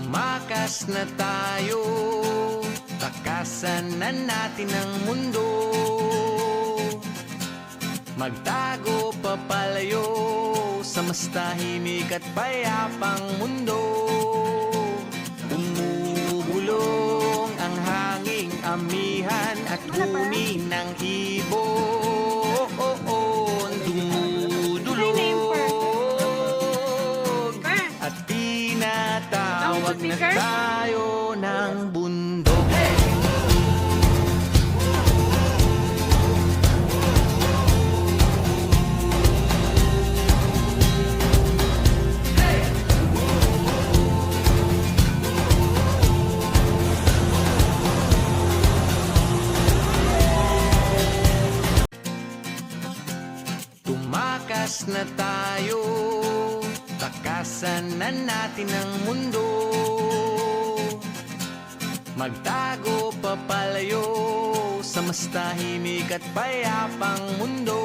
Tumakas na tayo, takasan na natin ang mundo. Magtago papalayo sa mas tahimik at payapang mundo. Umubulong ang hanging amihan at huni ng ibon. Dumudulog at tinatawag na tayo ng bundok. Tumakas na tayo, takasan na natin ang mundo. Magtago papalayo sa mas tahimik at payapang mundo.